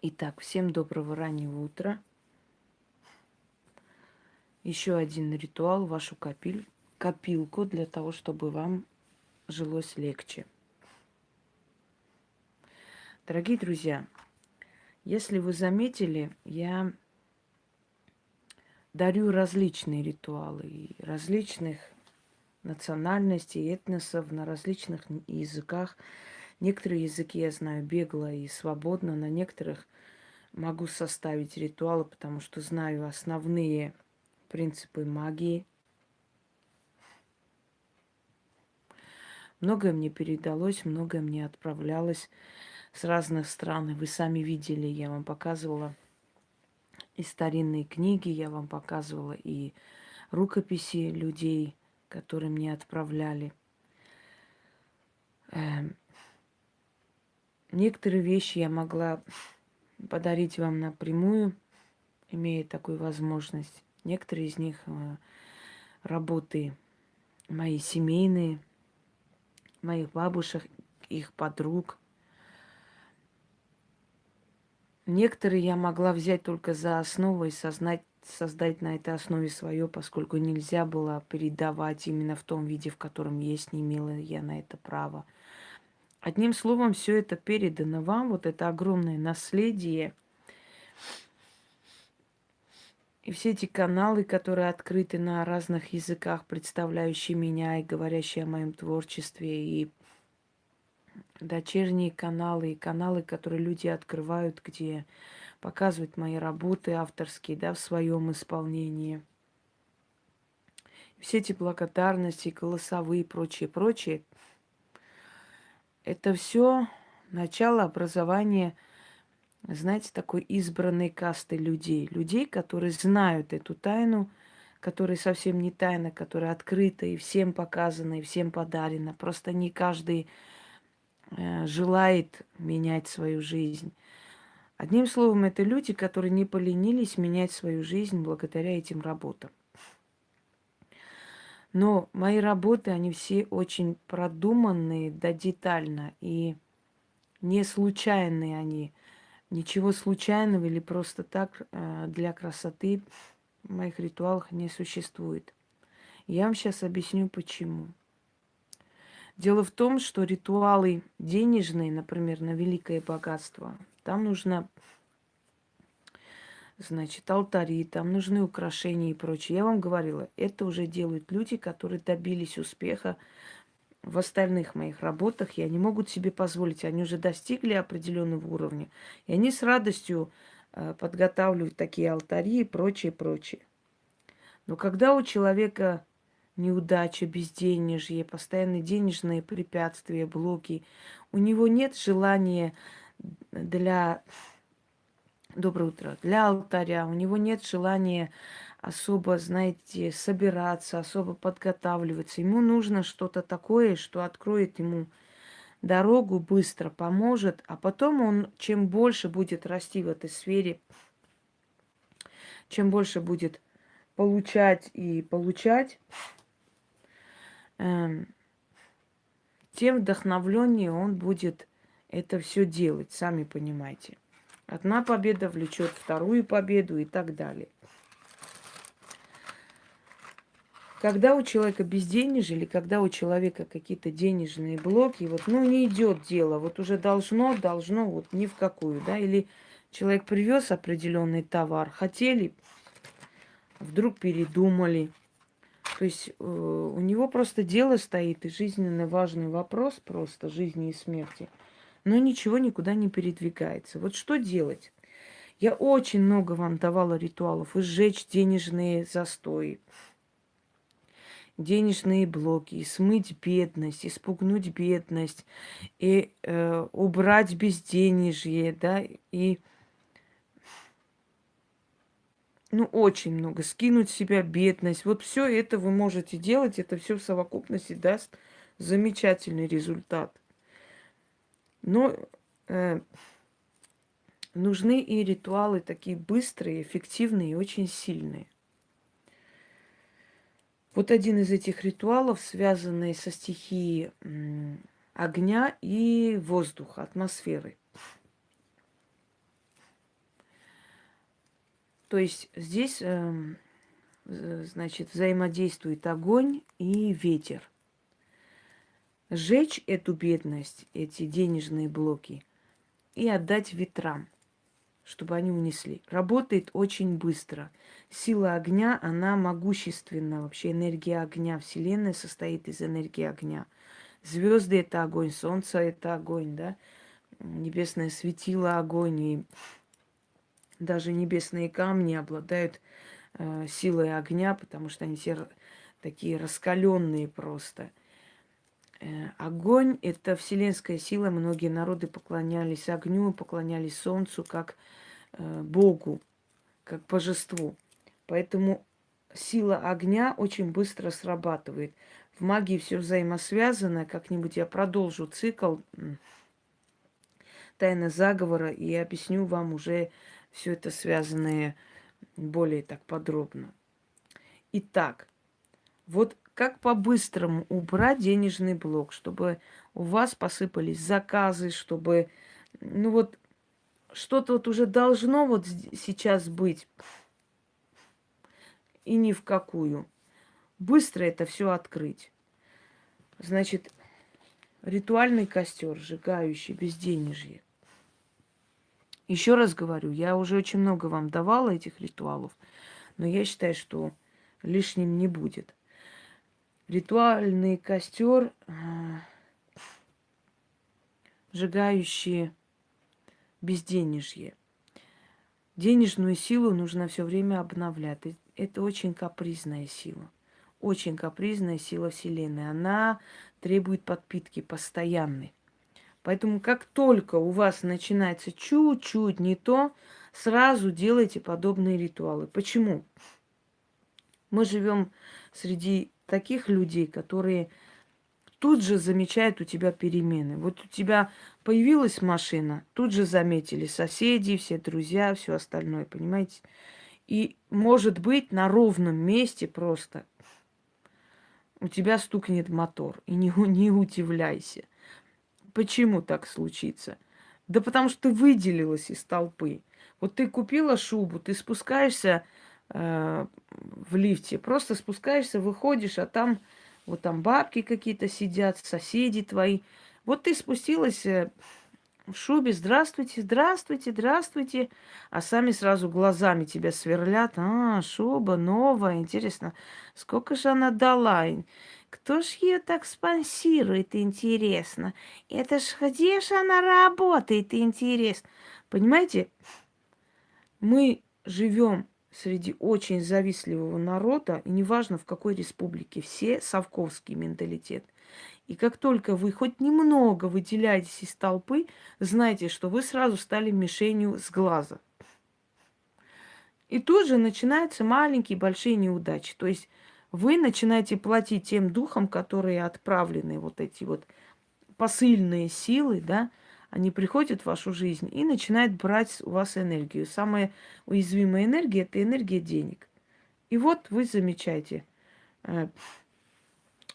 Итак, всем доброго раннего утра. Еще один ритуал в вашу копилку для того, чтобы вам жилось легче. Дорогие друзья, если вы заметили, я дарю различные ритуалы и различных национальностей, этносов на различных языках. Некоторые языки я знаю бегло и свободно, на некоторых могу составить ритуалы, потому что знаю основные принципы магии. Многое мне передалось, многое мне отправлялось с разных стран. И вы сами видели, я вам показывала и старинные книги, я вам показывала и рукописи людей, которые мне отправляли. Некоторые вещи я могла подарить вам напрямую, имея такую возможность. Некоторые из них работы мои семейные, моих бабушек, их подруг. Некоторые я могла взять только за основу и создать на этой основе свое, поскольку нельзя было передавать именно в том виде, в котором есть, не имела я на это права. Одним словом, все это передано вам, вот это огромное наследие. И все эти каналы, которые открыты на разных языках, представляющие меня и говорящие о моем творчестве, и дочерние каналы, и каналы, которые люди открывают, где показывают мои работы авторские, да, в своем исполнении. Все эти благодарности, голосовые и прочее, прочее, это все начало образования, знаете, такой избранной касты людей. Людей, которые знают эту тайну, которая совсем не тайна, которая открыта и всем показана, и всем подарена. Просто не каждый желает менять свою жизнь. Одним словом, это люди, которые не поленились менять свою жизнь благодаря этим работам. Но мои работы, они все очень продуманные, да, детально, и не случайные они. Ничего случайного или просто так для красоты в моих ритуалах не существует. Я вам сейчас объясню, почему. Дело в том, что ритуалы денежные, например, на великое богатство, там нужно, значит, алтари, там нужны украшения и прочее. Я вам говорила, это уже делают люди, которые добились успеха в остальных моих работах, и они могут себе позволить, они уже достигли определенного уровня, и они с радостью подготавливают такие алтари и прочее, прочее. Но когда у человека неудача, безденежье, постоянные денежные препятствия, блоки, у него нет желания для доброе утро, для алтаря, у него нет желания особо, знаете, собираться, особо подготавливаться. Ему нужно что-то такое, что откроет ему дорогу, быстро поможет, а потом он, чем больше будет расти в этой сфере, чем больше будет получать и получать, эм, тем вдохновленнее он будет это все делать, сами понимаете. Одна победа влечет вторую победу и так далее. Когда у человека безденежье или когда у человека какие-то денежные блоки, вот, ну, не идет дело, вот уже должно, вот ни в какую, да, или человек привез определенный товар, хотели, вдруг передумали. То есть у него просто дело стоит, и жизненно важный вопрос просто жизни и смерти, но ничего никуда не передвигается. Вот что делать? Я очень много вам давала ритуалов: и сжечь денежные застои, денежные блоки, и смыть бедность, испугнуть бедность, и убрать безденежье, да, и, ну, очень много, скинуть с себя бедность. Вот все это вы можете делать, это все в совокупности даст замечательный результат. Но э, нужны и ритуалы такие быстрые, эффективные и очень сильные. Вот один из этих ритуалов, связанный со стихией огня и воздуха, атмосферы. То есть здесь, значит, взаимодействует огонь и ветер. Сжечь эту бедность, эти денежные блоки, и отдать ветрам, чтобы они унесли. Работает очень быстро. Сила огня, она могущественна. Вообще энергия огня. Вселенная состоит из энергии огня. Звезды это огонь, солнце это огонь, да? Небесное светило огонь, и даже небесные камни обладают силой огня, потому что они все такие раскаленные просто. Огонь – это вселенская сила. Многие народы поклонялись огню, поклонялись солнцу как Богу, как божеству. Поэтому сила огня очень быстро срабатывает. В магии все взаимосвязано. Как-нибудь я продолжу цикл «Тайна заговора» и объясню вам уже все это связанное более так подробно. Итак, вот как по-быстрому убрать денежный блок, чтобы у вас посыпались заказы, чтобы, ну вот, что-то вот уже должно вот сейчас быть, и ни в какую. Быстро это все открыть. Значит, ритуальный костер, сжигающий безденежье. Еще раз говорю, я уже очень много вам давала этих ритуалов, но я считаю, что лишним не будет. Ритуальный костер, сжигающий безденежье. Денежную силу нужно все время обновлять. Это очень капризная сила. Очень капризная сила Вселенной. Она требует подпитки постоянной. Поэтому как только у вас начинается чуть-чуть не то, сразу делайте подобные ритуалы. Почему? Мы живем среди таких людей, которые тут же замечают у тебя перемены. Вот у тебя появилась машина, тут же заметили соседи, все друзья, все остальное, понимаете? И, может быть, на ровном месте просто у тебя стукнет мотор. И не удивляйся. Почему так случится? Да потому что ты выделилась из толпы. Вот ты купила шубу, ты спускаешься в лифте, просто спускаешься, выходишь, а там вот там бабки какие-то сидят, соседи твои. Вот ты спустилась в шубе, здравствуйте, здравствуйте, здравствуйте, а сами сразу глазами тебя сверлят. А, шуба новая, интересно, сколько же она дала? Кто ж ее так спонсирует, интересно? Это ж где же она работает, интересно? Понимаете, мы живем среди очень завистливого народа, и неважно в какой республике, все совковский менталитет. И как только вы хоть немного выделяетесь из толпы, знайте, что вы сразу стали мишенью с глаза. И тут же начинаются маленькие, большие неудачи. То есть вы начинаете платить тем духам, которые отправлены, вот эти вот посыльные силы, да, они приходят в вашу жизнь и начинают брать у вас энергию. Самая уязвимая энергия – это энергия денег. И вот вы замечаете,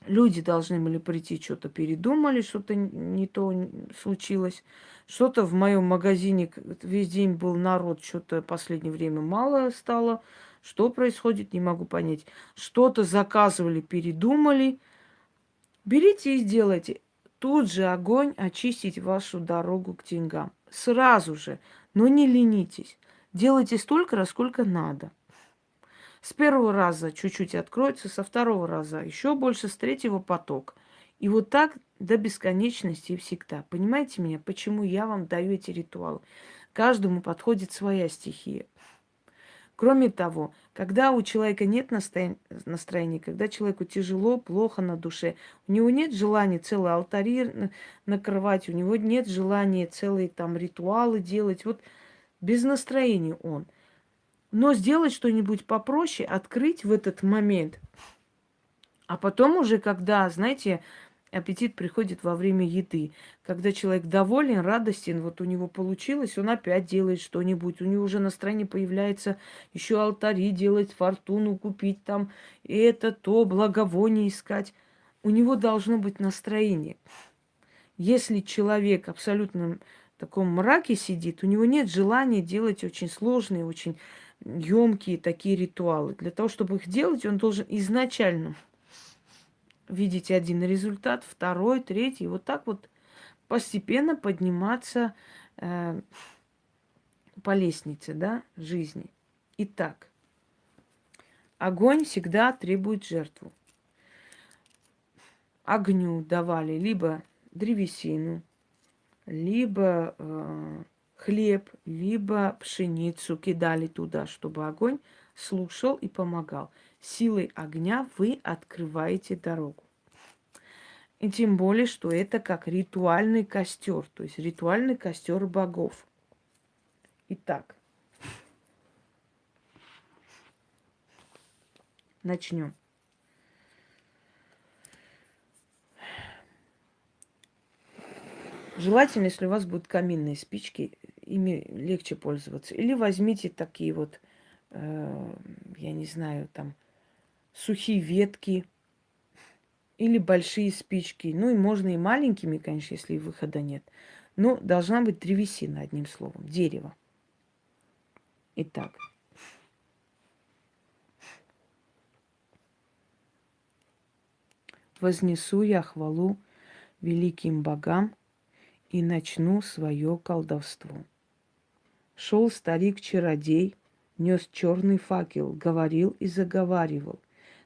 люди должны были прийти, что-то передумали, что-то не то случилось. Что-то в моем магазине весь день был народ, что-то в последнее время мало стало. Что происходит, не могу понять. Что-то заказывали, передумали. Берите и сделайте. Тут же огонь очистить вашу дорогу к деньгам. Сразу же. Но не ленитесь. Делайте столько раз, сколько надо. С первого раза чуть-чуть откроется, со второго раза еще больше, с третьего поток. И вот так до бесконечности и всегда. Понимаете меня, почему я вам даю эти ритуалы? Каждому подходит своя стихия. Кроме того, когда у человека нет настроения, когда человеку тяжело, плохо на душе, у него нет желания целые алтари накрывать, у него нет желания целые там ритуалы делать. Вот без настроения он. Но сделать что-нибудь попроще, открыть в этот момент. А потом уже, когда, знаете, аппетит приходит во время еды. Когда человек доволен, радостен, вот у него получилось, он опять делает что-нибудь. У него уже настроение появляется еще алтари делать, фортуну купить там, это, то, благовоние искать. У него должно быть настроение. Если человек абсолютно в таком мраке сидит, у него нет желания делать очень сложные, очень емкие такие ритуалы. Для того, чтобы их делать, он должен изначально видеть один результат, второй, третий, вот так вот постепенно подниматься по лестнице, да, жизни. Итак, огонь всегда требует жертву. Огню давали либо древесину, либо хлеб, либо пшеницу кидали туда, чтобы огонь слушал и помогал. Силой огня вы открываете дорогу. И тем более, что это как ритуальный костер, то есть ритуальный костер богов. Итак, начнем. Желательно, если у вас будут каминные спички, ими легче пользоваться. Или возьмите такие вот, я не знаю, там, сухие ветки или большие спички. Ну и можно и маленькими, конечно, если выхода нет. Но должна быть древесина, одним словом, дерево. Итак, вознесу я хвалу великим богам и начну свое колдовство. Шел старик-чародей, нес черный факел, говорил и заговаривал.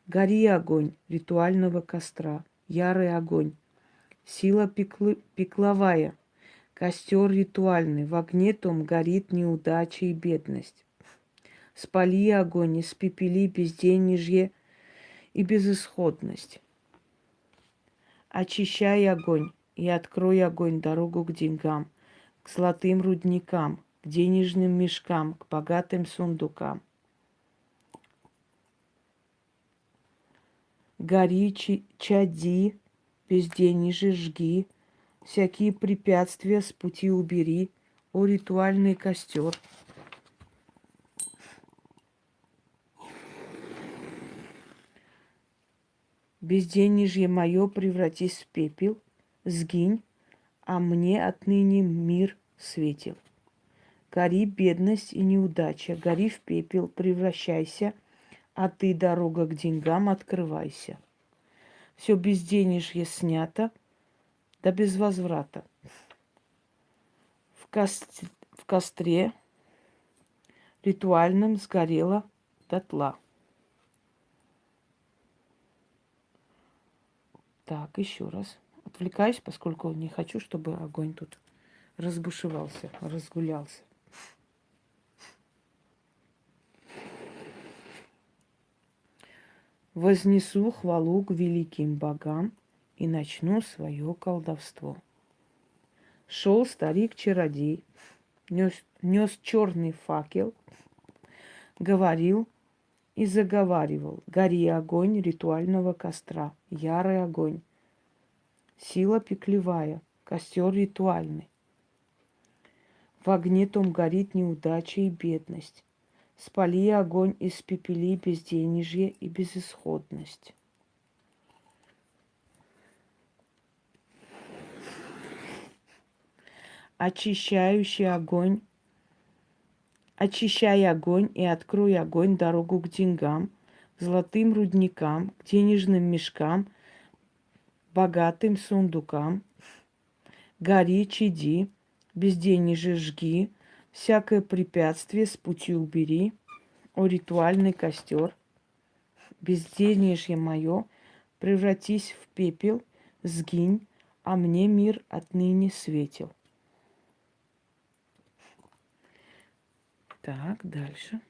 Гори огонь ритуального костра, ярый огонь, сила пекловая, костер ритуальный, в огне том горит неудача и бедность. Спали огонь, испепели безденежье и безысходность. Очищай огонь и открой огонь дорогу к деньгам, к золотым рудникам, к денежным мешкам, к богатым сундукам. Гори, чади, безденежье жги, всякие препятствия с пути убери, о ритуальный костер. Безденежье мое превратись в пепел, сгинь, а мне отныне мир светил. Гори бедность и неудача, гори в пепел, превращайся, а ты, дорога к деньгам, открывайся. Все безденежье снято, да без возврата. В костре ритуальном сгорело дотла. Так, еще раз. Отвлекаюсь, поскольку не хочу, чтобы огонь тут разбушевался, разгулялся. Вознесу хвалу к великим богам и начну свое колдовство. Шел старик-чародей, нес черный факел, говорил и заговаривал. Гори огонь ритуального костра, ярый огонь, сила пеклевая, костер ритуальный. В огне том горит неудача и бедность. Спали огонь, испепели безденежье и безысходность. Очищающий огонь, очищай огонь и открой огонь дорогу к деньгам, к золотым рудникам, к денежным мешкам, богатым сундукам. Гори, чади, безденежье жги, всякое препятствие с пути убери, о ритуальный костер. Безденежье мое, превратись в пепел, сгинь, а мне мир отныне светил. Так, дальше.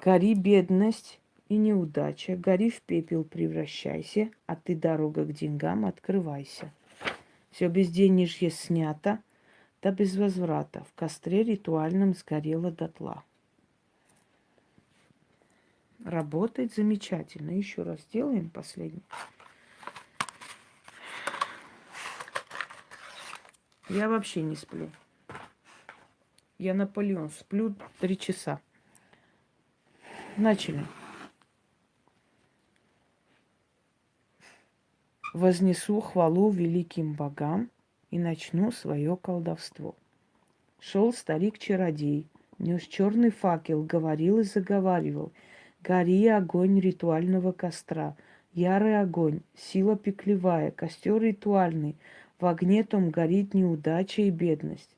Гори бедность и неудача, гори в пепел превращайся, а ты, дорога к деньгам, открывайся. Все безденежье снято, да без возврата. В костре ритуальном сгорело дотла. Работает замечательно. Еще раз делаем последний. Я вообще не сплю. Я Наполеон. Сплю 3 часа. Начали. Вознесу хвалу великим богам и начну свое колдовство. Шел старик-чародей, нес черный факел, говорил и заговаривал. Гори, огонь ритуального костра, ярый огонь, сила пеклевая, костер ритуальный, в огне том горит неудача и бедность.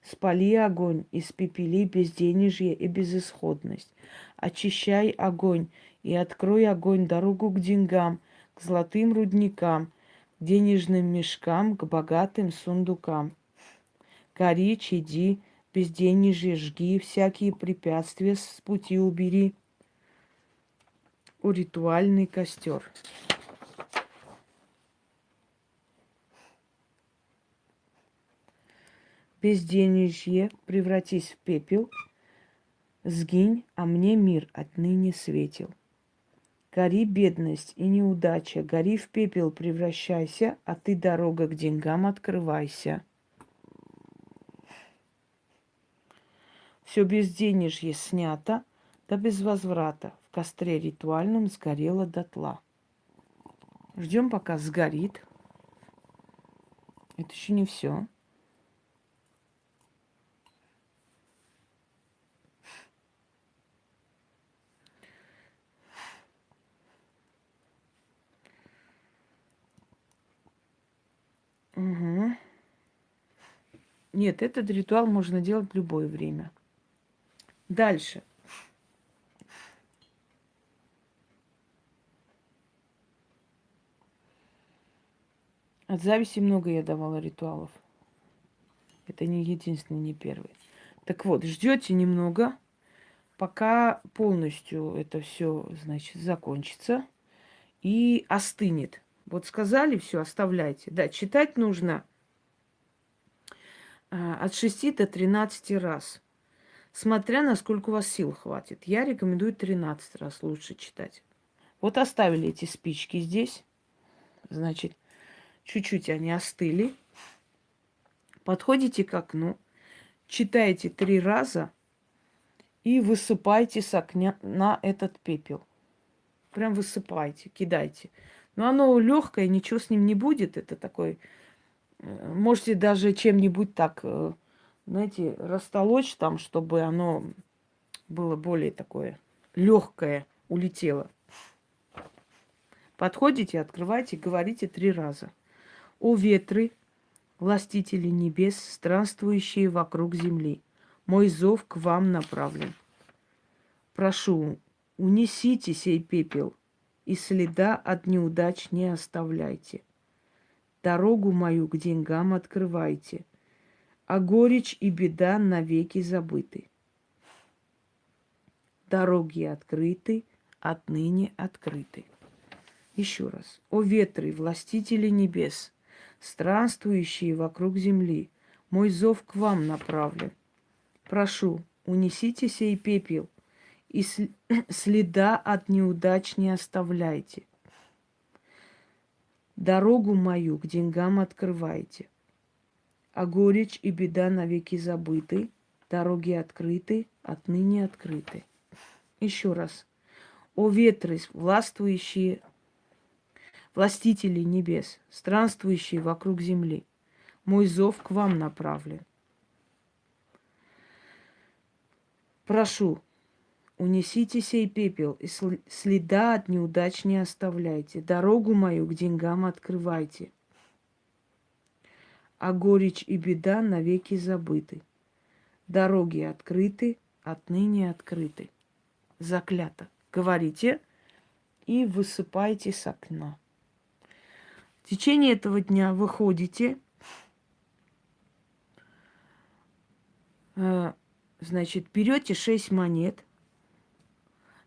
Спали огонь, испепели безденежье и безысходность. Очищай огонь и открой огонь дорогу к деньгам, к золотым рудникам, к денежным мешкам, к богатым сундукам. Гори, чади, безденежье жги, всякие препятствия с пути убери. О, ритуальный костер. Безденежье, превратись в пепел, сгинь, а мне мир отныне светил. Гори, бедность и неудача, гори в пепел превращайся, а ты, дорога к деньгам, открывайся. Все безденежье снято, да без возврата. В костре ритуальном сгорело дотла. Ждем, пока сгорит. Это еще не все. Угу. Нет, этот ритуал можно делать в любое время. Дальше. От зависти много я давала ритуалов. Это не единственный, не первый. Так вот, ждете немного, пока полностью это все, значит, закончится и остынет. Вот сказали, все, оставляйте. Да, читать нужно от 6 до 13 раз. Смотря, насколько у вас сил хватит. Я рекомендую 13 раз лучше читать. Вот оставили эти спички здесь. Значит, чуть-чуть они остыли. Подходите к окну, читаете 3 раза и высыпайте с окна на этот пепел. Прям высыпайте, кидайте. Но оно легкое, ничего с ним не будет. Это такой... Можете даже чем-нибудь так, знаете, растолочь там, чтобы оно было более такое легкое, улетело. Подходите, открывайте, говорите 3 раза. О ветры, властители небес, странствующие вокруг земли, мой зов к вам направлен. Прошу, унесите сей пепел, и следа от неудач не оставляйте. Дорогу мою к деньгам открывайте, а горечь и беда навеки забыты. Дороги открыты, отныне открыты. Еще раз. О ветры, властители небес, странствующие вокруг земли, мой зов к вам направлен. Прошу, унесите сей пепел, и следа от неудач не оставляйте. Дорогу мою к деньгам открывайте, а горечь и беда навеки забыты, дороги открыты, отныне открыты. Еще раз. О ветры, властвующие, властители небес, странствующие вокруг земли, мой зов к вам направлен. Прошу, унесите сей пепел, и следа от неудач не оставляйте. Дорогу мою к деньгам открывайте, а горечь и беда навеки забыты. Дороги открыты, отныне открыты. Заклято. Говорите и высыпайте с окна. В течение этого дня выходите, значит, берете 6 монет,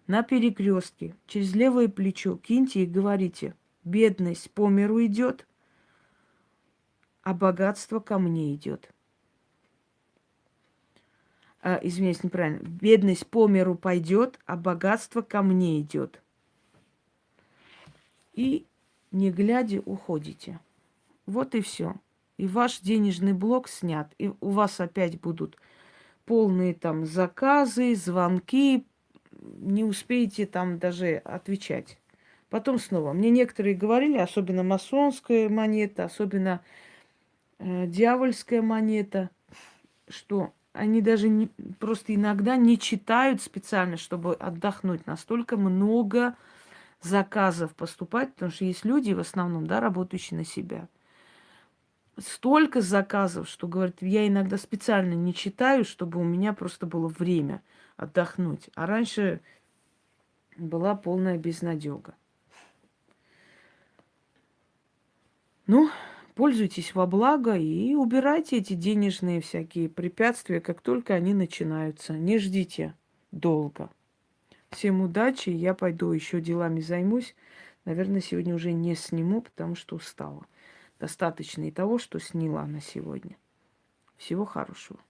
на перекрестке через левое плечо киньте и говорите: бедность по миру идет, а богатство ко мне идет. Извиняюсь, неправильно. Бедность по миру пойдет, а богатство ко мне идет. И, не глядя, уходите. Вот и все. И ваш денежный блок снят. И у вас опять будут полные там заказы, звонки. Не успеете там даже отвечать. Потом снова. Мне некоторые говорили, особенно масонская монета, особенно дьявольская монета, что они даже просто иногда не читают специально, чтобы отдохнуть. Настолько много заказов поступает, потому что есть люди, в основном, да, работающие на себя. Столько заказов, что, говорит, я иногда специально не читаю, чтобы у меня просто было время отдохнуть. А раньше была полная безнадега. Ну, пользуйтесь во благо и убирайте эти денежные всякие препятствия, как только они начинаются. Не ждите долго. Всем удачи, я пойду еще делами займусь. Наверное, сегодня уже не сниму, потому что устала. Достаточно и того, что сняла на сегодня. Всего хорошего.